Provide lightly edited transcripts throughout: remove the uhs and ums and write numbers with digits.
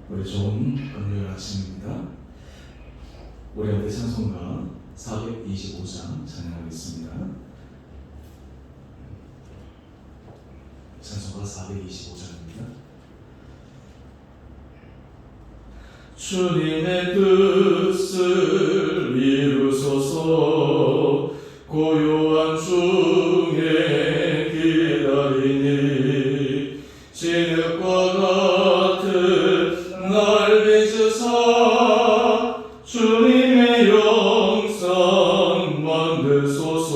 우리 좋은 금요일 아침입니다. 우리 함께 찬송가 425장 찬양하겠습니다. 찬송가 425장입니다. 주님의 뜻을 이루소서. 고요한 중에 기다리니 진흙과 같은 날 빚으사 주님의 영상 만드소서.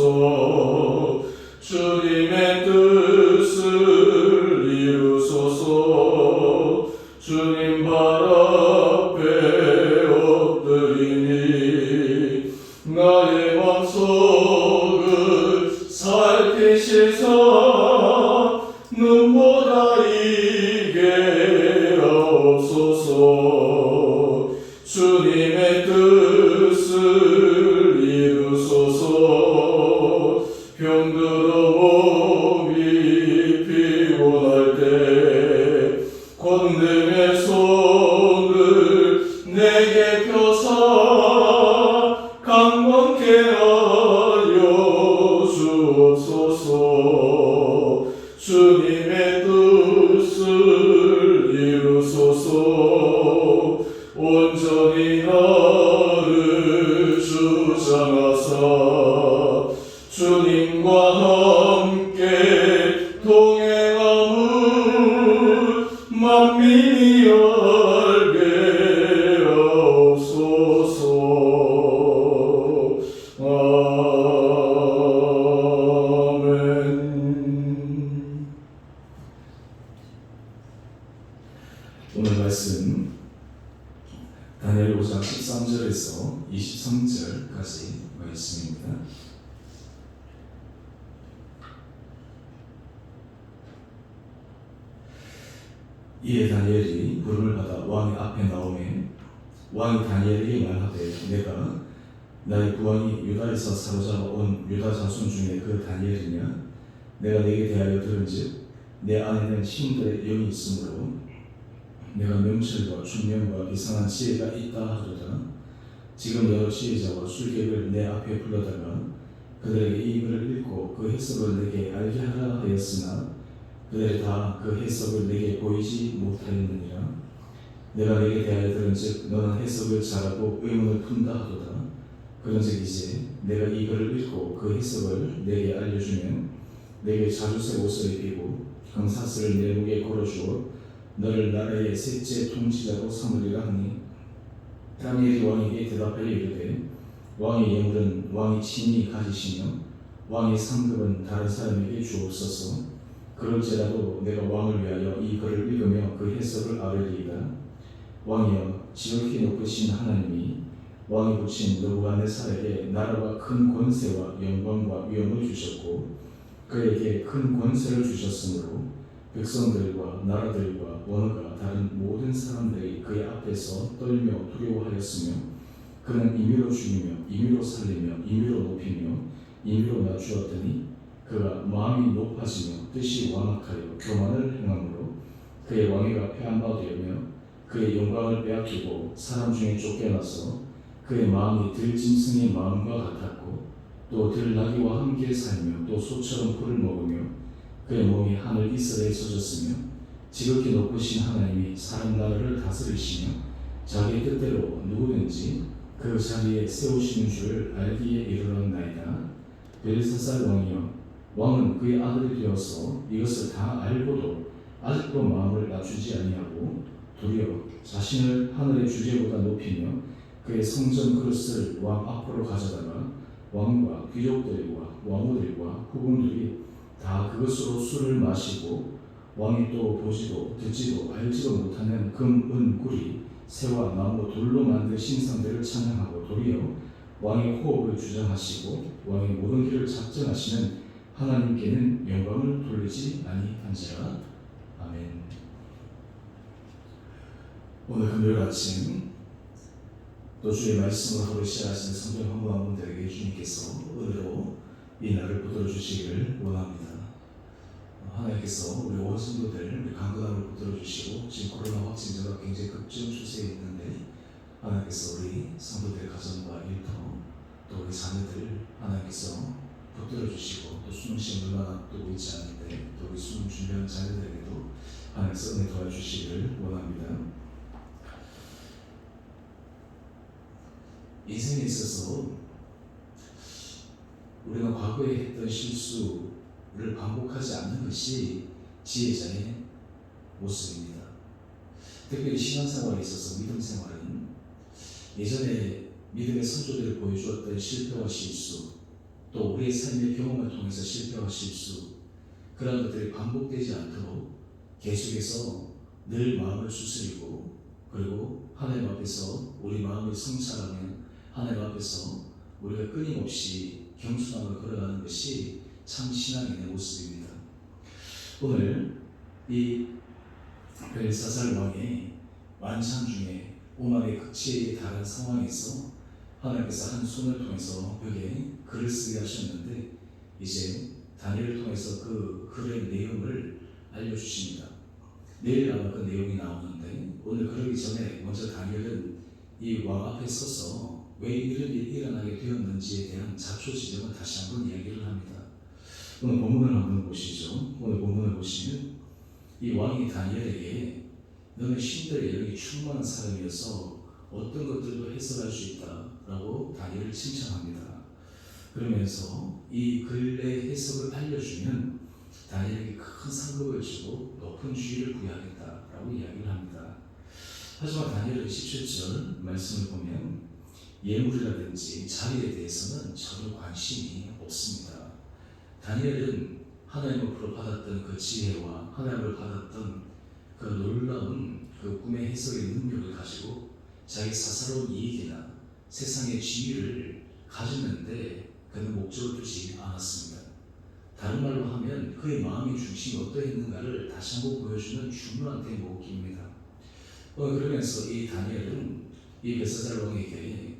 주님의 뜻을 이루소서. 주님 발 앞에 엎드리니 나의 맘속을 살피시사 눈보다 이게 없소서. 주님의 뜻을 이루소서. 병들어 몸이 피곤할 때 권능의 손을 내게 펴사 강건케 하여 주옵소서. 주님의 뜻을 이루소서. 온전히 나를 주장하사 주님과 함께 동행함을 만민이 알게 하옵소서. 아멘. 오늘 말씀 다니엘 5장 13절에서 23절까지 말씀입니다. 이에 다니엘이 부름을 받아 왕의 앞에 나오매 왕이 다니엘에게 말하되 내가 나의 부왕이 유다에서 사로잡아 온 유다 자손 중에 그 다니엘이냐? 내가 네게 대하여 들은즉 내 안에는 신들의 영이 있으므로 내가 명철과 총명과 이상한 지혜가 있다 하도다. 지금 여러 지혜자와 술객을 내 앞에 불러다가 그들에게 이 글을 읽고 그 해석을 내게 알게 하라 하였으나 그들이 다 그 해석을 내게 보이지 못하였느니라. 내가 내게 대하여 들은즉 너는 해석을 잘하고 의문을 푼다 하도다. 그런즉 이제 내가 이 글을 읽고 그 해석을 내게 알려주면 내게 자주색 옷을 입히고 금사슬을 내 목에 걸어주어 너를 나라의 셋째 통치자로 삼으리라 하니 다니엘이 왕에게 대답하여 이르되 왕의 예물은 왕이 친히 가지시며 왕의 상급은 다른 사람에게 주옵소서. 그럴지라도 내가 왕을 위하여 이 글을 읽으며 그 해석을 아뢰리이다. 왕이여, 지극히 높으신 하나님이 왕이 붙인 느부갓네살에게 나라와 큰 권세와 영광과 위엄을 주셨고 그에게 큰 권세를 주셨으므로 백성들과 나라들과 언어가 다른 모든 사람들이 그의 앞에서 떨며 두려워하였으며 그는 임의로 죽이며 임의로 살리며 임의로 높이며 임의로 낮추었더니 그가 마음이 높아지며 뜻이 완악하여 교만을 행함으로 그의 왕위가 폐한바되며 그의 영광을 빼앗기고 사람 중에 쫓겨나서 그의 마음이 들짐승의 마음과 같았고 또 들나귀와 함께 살며 또 소처럼 풀을 먹으며 그의 몸이 하늘 이슬에 젖었으며 지극히 높으신 하나님이 사람 나라를 다스리시며 자기 뜻대로 누구든지 그 자리에 세우시는 줄 알기에 이르렀나이다. 벨사살 왕이여, 왕은 그의 아들이 되어서 이것을 다 알고도 아직도 마음을 낮추지 아니하고 도리어 자신을 하늘의 주제보다 높이며 그의 성전 그릇을 왕 앞으로 가져다가 왕과 귀족들과 왕후들과 후궁들이 다 그것으로 술을 마시고 왕이 또 보지도 듣지도 알지도 못하는 금, 은, 구리, 새와 나무, 돌로 만든 신상들을 찬양하고 도리어 왕의 호흡을 주장하시고 왕의 모든 길을 작정하시는 하나님께는 영광을 돌리지 아니한지라. 아멘. 오늘 금요일 아침 또 주의 말씀을 하루 시작하시는 성경 한 분 한 분들에게 주님께서 은혜로 이 날을 붙들어 주시기를 원합니다. 하나님께서 우리 온 성도들 우리 강건함을 붙들어 주시고 지금 코로나 확진자가 굉장히 급증 추세에 있는데 하나님께서 우리 성도들의 가정과 일터 또 우리 자녀들 하나님께서 붙들어 주시고 또 수능 시험 얼마 앞두고 있지 않은데 또 우리 수능 준비하는 자녀들에게도 하나님께서 은혜 도와주시기를 원합니다. 인생에 있어서 우리가 과거에 했던 실수를 반복하지 않는 것이 지혜자의 모습입니다. 특별히 신앙생활에 있어서 믿음 생활은 예전에 믿음의 선조들이 보여주었던 실패와 실수 또 우리의 삶의 경험을 통해서 실패와 실수 그런 것들이 반복되지 않도록 계속해서 늘 마음을 추스리고 그리고 하나님 앞에서 우리 마음을 성찰하며 하나님 앞에서 우리가 끊임없이 겸손함을 걸어가는 것이 참 신앙인의 모습입니다. 오늘 이 벨사살 왕의 만찬 중에 오만의 극치에 달한 상황에서 하나님께서 한 손을 통해서 벽에 글을 쓰게 하셨는데 이제 다니엘을 통해서 그 글의 내용을 알려주십니다. 내일 아마 그 내용이 나오는데 오늘 그러기 전에 먼저 다니엘은 이 왕 앞에 서서 왜 이런 일이 일어나게 되었는지에 대한 자초 지점을 다시 한번 이야기를 합니다. 오늘 본문을 한번 보시죠. 오늘 본문을 보시면 이 왕이 다니엘에게 너는 신들의 영이 충만한 사람이어서 어떤 것들도 해석할 수 있다라고 다니엘을 칭찬합니다. 그러면서 이 글의 해석을 알려주면 다니엘에게 큰 상급을 주고 높은 주의를 부여하겠다라고 이야기를 합니다. 하지만 다니엘의 17절 말씀을 보면 예물이라든지 자리에 대해서는 전혀 관심이 없습니다. 다니엘은 하나님으로부터 받았던 그 지혜와 하나님을 받았던 그 놀라운 그 꿈의 해석의 능력을 가지고 자기 사사로운 이익이나 세상의 지위를 가지는데 그는 목적을 두지 않았습니다. 다른 말로 하면 그의 마음의 중심이 어떠했는가를 다시 한번 보여주는 중요한 대목입니다. 그러면서 이 다니엘은 이 벨사살 왕에게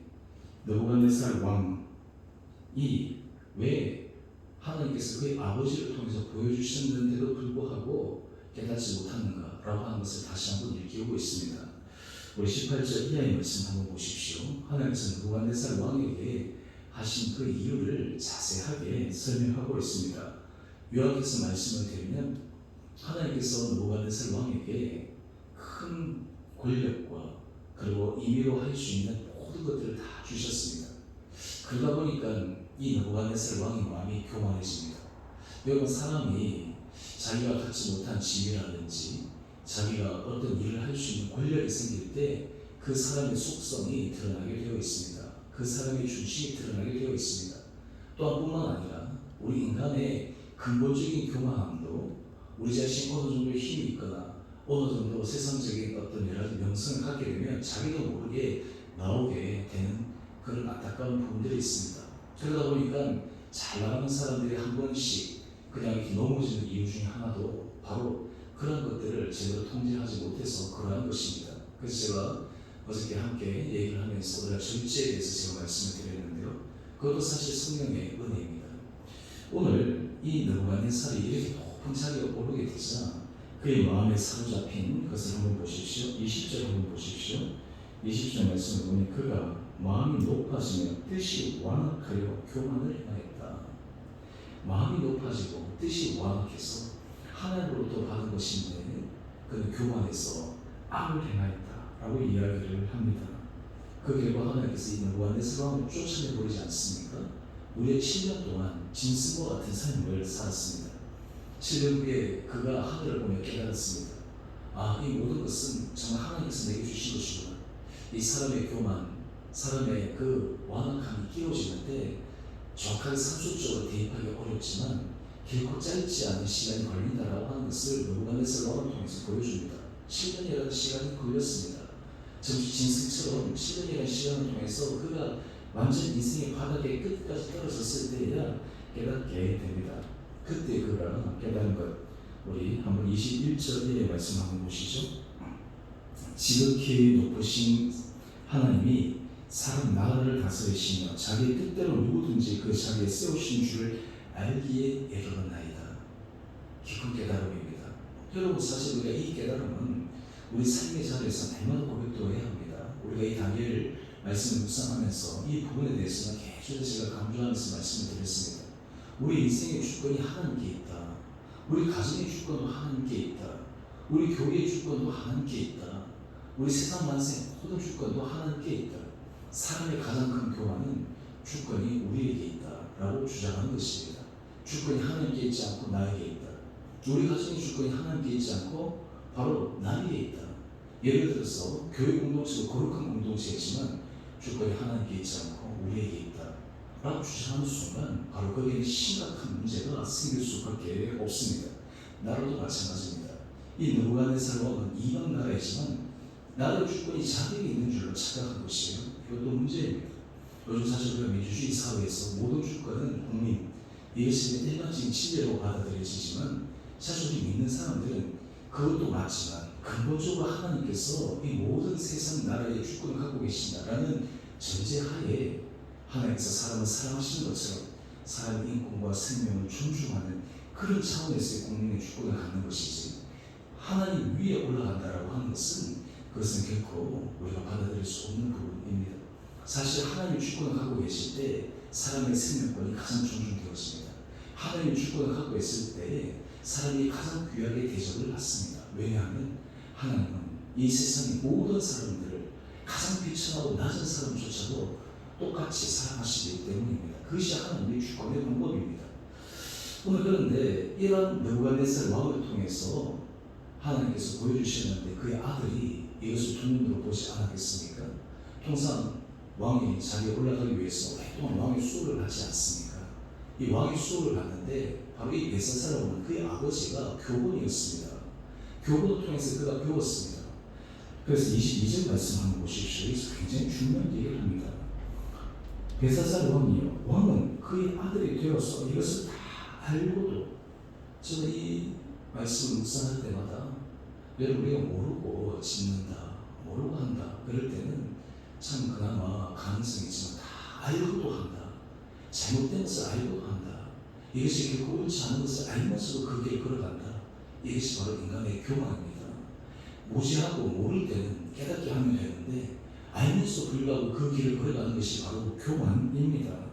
느부갓네살 왕이 왜 하나님께서 그의 아버지를 통해서 보여주셨는데도 불구하고 깨닫지 못하는가라고 하는 것을 다시 한번 일깨우고 있습니다. 우리 18절 이하의 말씀 한번 보십시오. 하나님께서 느부갓네살 왕에게 하신 그 이유를 자세하게 설명하고 있습니다. 요약해서 말씀을 드리면 하나님께서 느부갓네살 왕에게 큰 권력과 그리고 임의로 할 수 있는 모든 것들을 다 주셨습니다. 그러다 보니까 이 느부갓네살 왕의 마음이 교만해집니다. 여러분 사람이 자기가 갖지 못한 지위라든지 자기가 어떤 일을 할 수 있는 권력이 생길 때 그 사람의 속성이 드러나게 되어 있습니다. 그 사람의 중심이 드러나게 되어 있습니다. 또한 뿐만 아니라 우리 인간의 근본적인 교만함도 우리 자신이 어느 정도 힘이 있거나 어느 정도 세상적인 어떤 여러 가지 명성을 갖게 되면 자기도 모르게 나오게 되는 그런 안타까운 부분들이 있습니다. 그러다 보니까 잘 나가는 사람들이 한 번씩 그냥 이렇게 넘어지는 이유 중에 하나도 바로 그런 것들을 제대로 통제하지 못해서 그러한 것입니다. 그래서 제가 어저께 함께 얘기를 하면서 우리가 절제에 대해서 제가 말씀을 드렸는데요. 그것도 사실 성령의 은혜입니다. 오늘 이 느부갓네살이 이렇게 높은 자리에 오르게 되자 그의 마음에 사로잡힌 것을 한번 보십시오. 20절 한번 보십시오. 20절 말씀을 보면 그가 마음이 높아지며 뜻이 완악하여 교만을 행하였다. 마음이 높아지고 뜻이 완악해서 하나님으로부터 받은 것인데 그는 교만해서 악을 행하였다 라고 이야기를 합니다. 그 결과 하나님께서 이 느부갓네살 왕을 쫓아내버리지 않습니까? 무려 7년 동안 짐승과 같은 삶을 살았습니다. 7년 후에 그가 하늘을 보며 깨달았습니다. 이 모든 것은 정말 하나님께서 내게 주신 것이구나. 이 사람의 교만, 사람의 그 완악함이 끼워지는데 정확하게 상술적으로 대입하기 어렵지만 결코 짧지 않은 시간이 걸린다라고 하는 것을 느부갓네살 왕을 통해서 보여줍니다. 7년이라는 시간이 걸렸습니다. 정치 짐승처럼 7년이라는 시간을 통해서 그가 완전 인생의 바닥에 끝까지 떨어졌을 때에야 깨닫게 됩니다. 그때 그가 깨달은 것, 우리 한번 21절의 말씀 한번 보시죠. 지극히 높으신 하나님이 사람 나라를 다스리시며 자기의 뜻대로 누구든지 그 자리에 세우신 줄을 알기에 이르렀나이다. 깊은 깨달음입니다. 여러분, 사실 우리가 이 깨달음은 우리 삶의 자리에서 날마다 고백도 해야 합니다. 우리가 이 다니엘 말씀을 묵상하면서 이 부분에 대해서는 계속 제가 강조하면서 말씀을 드렸습니다. 우리 인생의 주권이 하나님께 있다. 우리 가정의 주권도 하나님께 있다. 우리 교회의 주권도 하나님께 있다. 우리 세상 만세 모든 주권도 하나님께 있다. 사람의 가장 큰 교만은 주권이 우리에게 있다라고 주장하는 것입니다. 주권이 하나님께 있지 않고 나에게 있다. 우리 가정의 주권이 하나님께 있지 않고 바로 나에게 있다. 예를 들어서 교회 공동체도 거룩한 공동체이지만 주권이 하나님께 있지 않고 우리에게 있다 라고 주장하는 순간 바로 거기에 심각한 문제가 생길 수밖에 없습니다. 나라도 마찬가지입니다. 이 느부갓네살 왕은 이방 나라이지만 나라의 주권이 자기에게 있는 줄로 착각한 것이에요. 이것도 문제입니다. 요즘 사실 우리가 민주주의 사회에서 모든 주권은 국민, 이것이 일반적인 진리로 받아들여지지만 사실 우리 믿는 사람들은 그것도 맞지만 근본적으로 하나님께서 이 모든 세상 나라의 주권을 갖고 계신다라는 전제하에 하나님께서 사람을 사랑하시는 것처럼 사람의 인권과 생명을 존중하는 그런 차원에서의 국민의 주권을 갖는 것이지, 하나님 위에 올라간다라고 하는 것은 그것은 결코 우리가 받아들일 수 없는 부분입니다. 사실 하나님의 주권을 갖고 계실 때 사람의 생명권이 가장 존중되어집니다. 하나님의 주권을 갖고 있을 때 사람이 가장 귀하게 대접을 받습니다. 왜냐하면 하나님은 이 세상의 모든 사람들을 가장 비천하고 낮은 사람조차도 똑같이 사랑하시기 때문입니다. 그것이 하나님의 주권의 방법입니다. 오늘 그런데 이런 느부갓네살 왕을 통해서 하나님께서 보여주셨는데 그의 아들이 이것을 두 눈으로 보지 않았겠습니까? 통상 왕이 자기가 올라가기 위해서 오랫동안 왕의 수호를 받지 않습니까? 이 왕의 수호를 받는데 바로 이 벨사살 왕은 그의 아버지가 교본이었습니다. 교본을 통해서 그가 배웠습니다. 그래서 22절 말씀 한번 보십시오. 여기서 굉장히 중요한 얘기를 합니다. 벨사살 왕이요, 왕은 그의 아들이 되어서 이것을 다 알고도, 저는 이 말씀을 묵상할 때마다 여러분, 우리가 모르고 짓는다, 모르고 한다 그럴 때는 참 그나마 가능성이 있지만 다 알고도 한다, 잘못된 것을 알고도 한다, 이것이 결코 옳지 않은 것을 알면서도 그 길을 걸어간다, 이것이 바로 인간의 교만입니다. 무지하고 모를 때는 깨닫게 하면 되는데 알면서 불구하고 그 길을 걸어가는 것이 바로 교만입니다.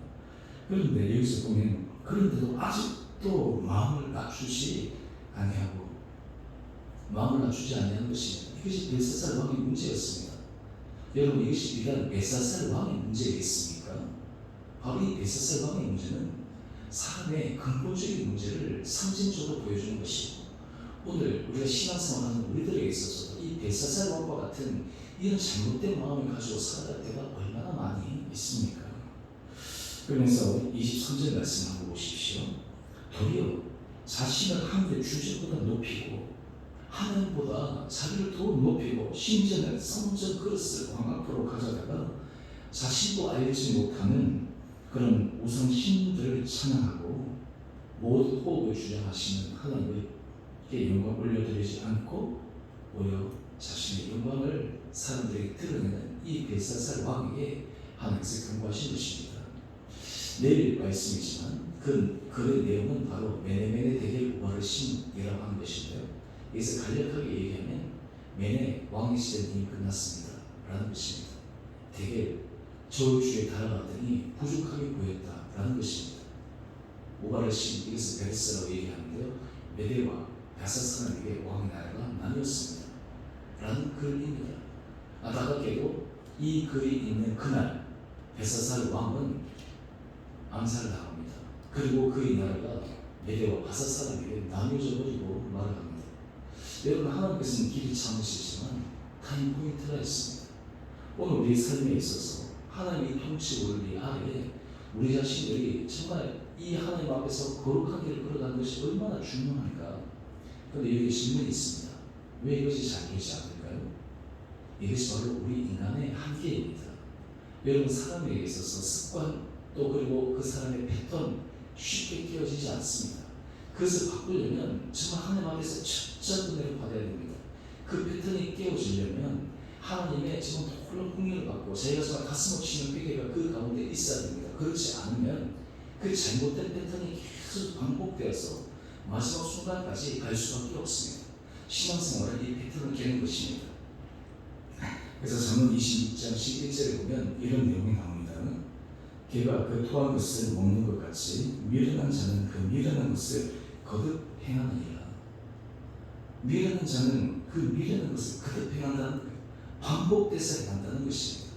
그런데 여기서 보면 그런데도 아직도 마음을 낮추지 아니하고 마음을 낮추지 아니하는 것입니다. 이것이 벨사살 왕의 문제였습니다. 여러분, 이것이 비단 벨사살 왕의 문제겠습니까? 바로 이 벨사살 왕의 문제는 사람의 근본적인 문제를 상징적으로 보여주는 것이고, 오늘 우리가 신앙생활하는 우리들에게 있어서도 이 벨사살 왕과 같은 이런 잘못된 마음을 가지고 살아갈 때가 얼마나 많이 있습니까? 그러면서 23절 말씀 한번 보십시오. 도리어 자신을 하늘의 주제보다 높이고 하나님보다 자기를 더 높이고 심지어는 성전 그릇을 왕 앞으로 가져다가 자신도 알지 못하는 그런 우상 신들을 찬양하고 모든 호흡을 주장하시는 하나님께 영광 올려드리지 않고 오히려 자신의 영광을 사람들에게 드러내는 이 벨사살 왕에게 하나님께서 경고하신 것입니다. 내일 말씀이지만 그 내용은 바로 메네메네 대겔 우바르신이라고 하는 것인데요. 여기서 간략하게 얘기하면 메네 왕의 시대는 이미 끝났습니다 라는 것입니다. 대겔 저주에 달아갔더니 부족하게 보였다 라는 것입니다. 우바르신, 이것을 베르스라고 얘기하는데요, 메대와 야사사나에게 왕의 나라가 나뉘었습니다 라는 글입니다. 안타깝게도 이 글이 있는 그날 벨사살 왕은 암살을 당합니다. 그리고 그의 나라가 메대와 바사사나에게 나뉘어져 버리고 말합니다. 여러분, 하나님께서는 길이 참으시지만 타임 포인트가 있습니다. 오늘 우리 삶에 있어서 하나님의 통치 원리 아래에 우리 자신들이 정말 이 하나님 앞에서 거룩한 길을 걸어가는 것이 얼마나 중요한가. 그런데 여기 질문이 있습니다. 왜 이것이 잘 되지 않을까요? 이것이 바로 우리 인간의 한계입니다. 여러분, 사람에게 있어서 습관 또 그리고 그 사람의 패턴 쉽게 깨어지지 않습니다. 그것을 바꾸려면 정말 하나님 앞에서 철저한 은혜를 받아야 됩니다. 그 패턴이 깨어지려면 하나님의 지금 놀라운 공의를 받고 자기가 정말 가슴 없이는 회개가 그 가운데 있어야 됩니다. 그렇지 않으면 그 잘못된 패턴이 계속 반복되어서 마지막 순간까지 갈 수밖에 없습니다. 신앙생활은 이 패턴을 깨는 것입니다. 그래서 잠언 26장 11절에 보면 이런 내용이 나옵니다. 개가 그 토한 것을 먹는 것 같이 미련한 자는 그 미련한 것을 거듭 행하느니라. 미련한 자는 그 미련한 것을 거듭 행한다는 거예요. 반복돼서 행한다는 것입니다.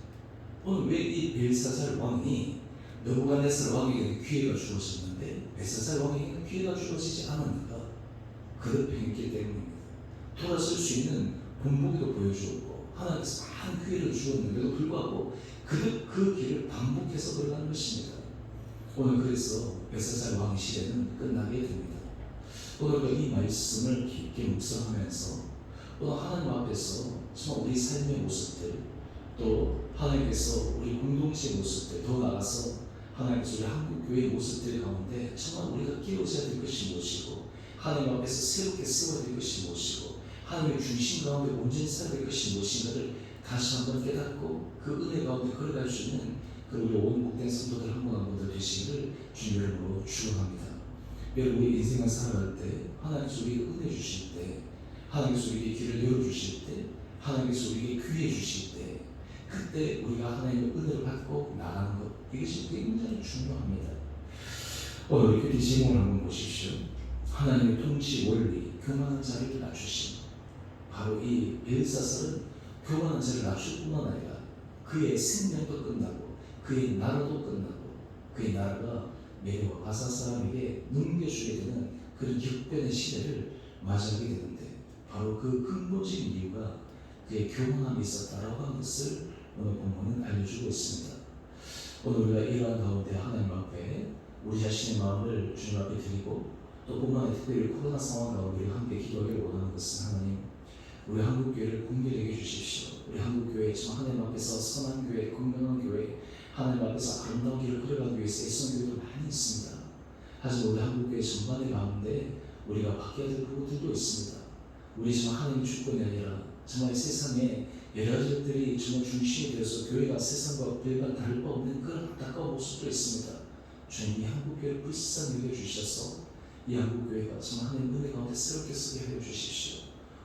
오늘 왜 이 벨사살 왕이 느부갓네살 왕에게는 기회가 주어졌는데 벨사살 왕에게는 기회가 주어지지 않았는가? 거듭 행했기 때문입니다. 돌아설 수 있는 본보기도 보여주었고 하나님께서 많은 기회를 주었는데도 불구하고 그 길을 반복해서 걸어가는 것입니다. 오늘 그래서 벨사살 왕의 시대는 끝나게 됩니다. 오늘 이 말씀을 깊게 묵상하면서 오늘 하나님 앞에서 정말 우리 삶의 모습들, 또 하나님께서 우리 공동체의 모습들, 더 나아가서 하나님께서 우리 한국교회의 모습들 가운데 정말 우리가 깨어져야 될 것이 무엇이고 하나님 앞에서 새롭게 세워야 될 것이 무엇이고 하나님의 중심 가운데 온전히 살아야 될 것이 무엇인가를 다시 한번 깨닫고 그 은혜 가운데 걸어갈 수 있는 그 우리 온 복된 성도들 한 분 한 분들 되시기를 주님의 이름으로 축원합니다. 여러분 우리 인생을 살아갈 때 하나님께서 우리에게 은혜 주실 때 하나님께서 우리에게 길을 열어주실 때 하나님께서 우리에게 기회 주실 때 그때 우리가 하나님의 은혜를 받고 나가는 것 이것이 굉장히 중요합니다. 오늘 우리 교회 제목을 한번 보십시오. 하나님의 통치 원리 교만한 자를 낮추심. 바로 이 벨사살은 교만한 자를 낮출 뿐만 아니라 그의 생명도 끝나고 그의 나라도 끝나고 그의 나라가 메대와 바사 사람에게 넘겨주게 되는 그런 격변의 시대를 맞이하게 되는데 바로 그 근본적인 이유가 그의 교만함이 있었다라고 하는 것을 오늘 본문은 알려주고 있습니다. 오늘 우리가 이러한 가운데 하나님 앞에 우리 자신의 마음을 주님 앞에 드리고 또 뿐만 아니라 특별히 코로나 상황 가운데 우리가 함께 기도하기를 원하는 것은 하나님 우리 한국교회를 공개되게 해주십시오. 우리 한국교회 정말 하나님 앞에서 선한 교회, 건강한 교회 하나님 앞에서 아름다운 길을 걸어가기 위해서 애쓰는 교회도 많이 있습니다. 하지만 우리 한국교회 전반의 가운데 우리가 바뀌어야 될 부분들도 있습니다. 우리 정말 하나님의 주권이 아니라 정말 세상에 여러 가지 것들이 정말 중심이 되어서 교회가 세상과 별반 다를 바 없는 그런 안타까운 모습도 있습니다. 주님 이 한국교회를 불쌍히 여겨주셔서 이 한국교회가 정말 하나님 은혜 가운데 새롭게 쓰게 하여 주십시오.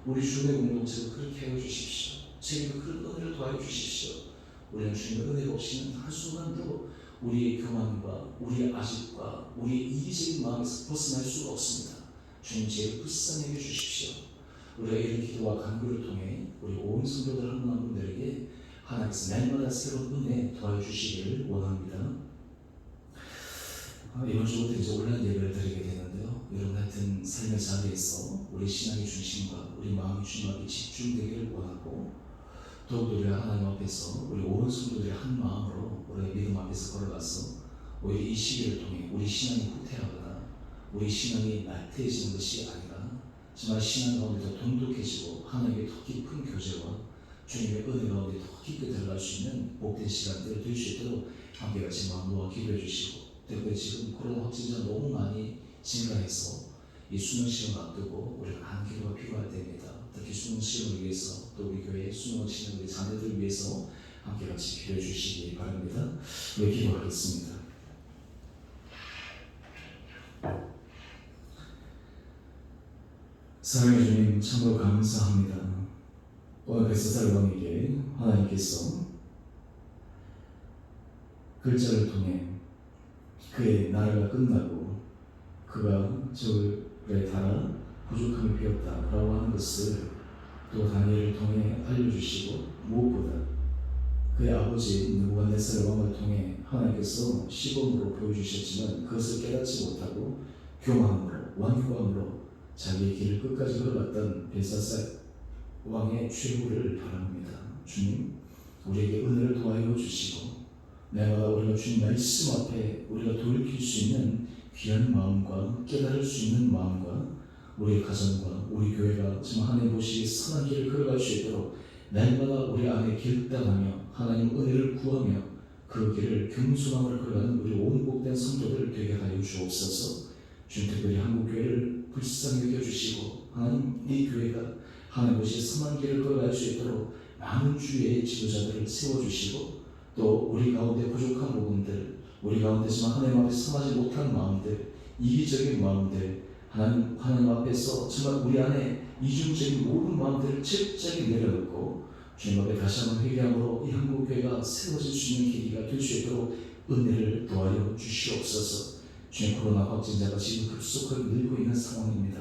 우리 주님의 공동체도 그렇게 하여 주십시오. 저희도 그런 은혜를 더하여 주십시오. 우리는 주님의 은혜가 없이는 한순간도 우리의 교만과 우리의 아집과 우리의 이기적인 마음에서 벗어날 수가 없습니다. 주님 저희를 불쌍히 여겨 주십시오. 우리가 이런 기도와 간구를 통해 우리 온 성도들 한 분 한 분들에게 하나님께서 날마다 새로운 은혜 더하여 주시기를 원합니다. 이번 주부터 이제 온라인 예배를 드리게 되는데요. 여러분 하여튼 삶의 자리에서 우리 신앙의 중심과 우리 마음이 주님 앞에 집중되기를 원하고 더욱더 우리가 하나님 앞에서 우리 온 성도들이 한 마음으로 우리의 믿음 앞에서 걸어가서 오히려 이 시기를 통해 우리 신앙이 후퇴하거나 우리 신앙이 나태해지는 것이 아니라 정말 신앙 가운데 더 돈독해지고 하나님의 더 깊은 교제와 주님의 은혜 가운데 더 깊게 들어갈 수 있는 복된 시간들을 될 수 있도록 함께 같이 마음 모아 기도해 주시고 특별히 지금 코로나 확진자 너무 많이 증가해서 이 수능 시험 앞두고 우리가 많은 기도가 필요할 때입니다. 특히 수능 시험을 위해서 또 우리 교회에 수능을 치는 우리 자녀들을 위해서 함께 같이 기도해 주시기 바랍니다. 우리 기도하겠습니다. 사랑의 주님 참으로 감사합니다. 오늘 벨사살 왕에게 하나님께서 글자를 통해 그의 나라가 끝나고 그가 저울에 달아 부족함이 되었다라고 하는 것을 또 다니엘을 통해 알려주시고 무엇보다 그의 아버지 느부갓네살 왕을 통해 하나님께서 시범으로 보여주셨지만 그것을 깨닫지 못하고 교만으로 완고함으로 자기의 길을 끝까지 걸어갔던 벨사살 왕의 최후를 바랍니다. 주님 우리에게 은혜를 도와여 주시고 내가 우리가 주님 말씀 앞에 우리가 돌이킬 수 있는 귀한 마음과 깨달을 수 있는 마음과 우리 가정과 우리 교회가 정말 하나님 보시기에 선한 길을 걸어갈 수 있도록 날마다 우리 안에 결단하며 하나님 은혜를 구하며 그 길을 겸손함으로 걸어가는 우리 온 복된 성도들을 되게 하여 주옵소서. 주님 특별히 한국교회를 불쌍히 여겨주시고 하나님 이 교회가 하나님 보시기에 선한 길을 걸어갈 수 있도록 많은 주의 지도자들을 세워주시고 또 우리 가운데 부족한 부분들 우리 가운데 정말 하나님 앞에 선하지 못한 마음들 이기적인 마음들 하나님 앞에서 정말 우리 안에 이중적인 모든 마음들을 철저하게 내려놓고 주님 앞에 다시 한번 회개함으로 이 한국교회가 세워질 수 있는 계기가 될 수 있도록 은혜를 도와려 주시옵소서. 주님, 코로나 확진자가 지금 급속하게 늘고 있는 상황입니다.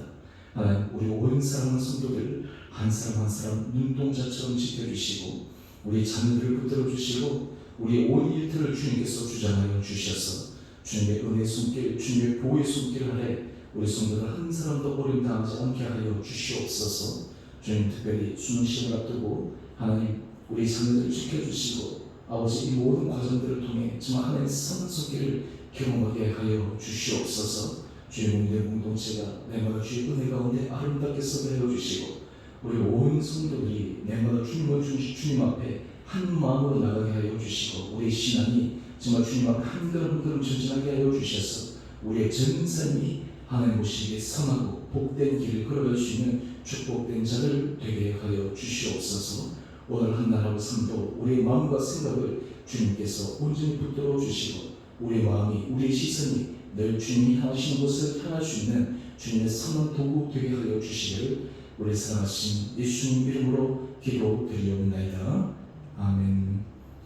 하나님, 우리 온 사랑하는 성도들 한 사람 한 사람 눈동자처럼 지켜주시고 우리 자녀들을 붙들어 주시고 우리 온 일터를 주님께서 주장하여 주셔서 주님의 은혜 손길, 주님의 보호의 손길 아래 우리 성도들 한 사람도 어려움 당하지 않게 하여 주시옵소서. 주님, 특별히 수능 시험을 앞두고 하나님 우리 자녀들 지켜주시고 아버지 이 모든 과정들을 통해 정말 하나님의 선한 손길을 경험하게 하여 주시옵소서. 주의 공동체가 내마다 주의 은혜 가운데 아름답게 서게 하여 주시고 우리 온 성도들이 내마다 주님 앞에 한 마음으로 나가게 하여 주시고 우리 신앙이 정말 주님 앞에 한 걸음 한 걸음 전진하게 하여 주셔서 우리의 전 삶이 하나님 보시기에 선하고 복된 길을 걸어갈 수 있는 축복된 자들 되게 하여 주시옵소서. 오늘 한 날하고 삶도 우리의 마음과 생각을 주님께서 온전히 붙들어 주시고 우리의 마음이 우리의 시선이 늘 주님이 향하시는 곳을 향할 수 있는 주님의 선한 도구 되게 하여 주시기를 우리 사랑하신 예수님 이름으로 기도드리옵나이다. 아멘.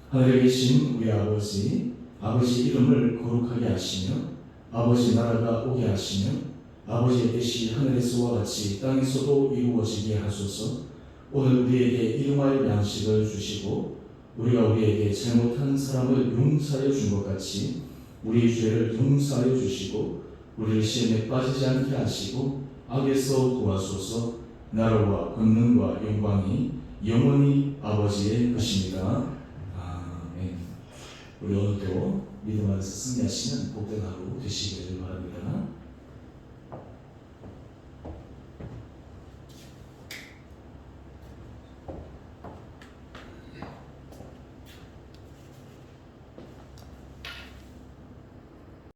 하늘에 계신 우리 아버지 이름을 거룩하게 하시며 아버지 나라가 오게 하시며 아버지의 뜻이 하늘에서와 같이 땅에서도 이루어지게 하소서. 오늘 우리에게 일용할 양식을 주시고 우리가 우리에게 잘못한 사람을 용서하여 준 것 같이 우리의 죄를 용서하여 주시고 우리를 시험에 빠지지 않게 하시고 악에서 구하소서. 나라와 권능과 영광이 영원히 아버지의 것입니다. 아멘. 우리 오늘도 믿음 안에서 승리하시는 복된 하루 되시기를 바랍니다.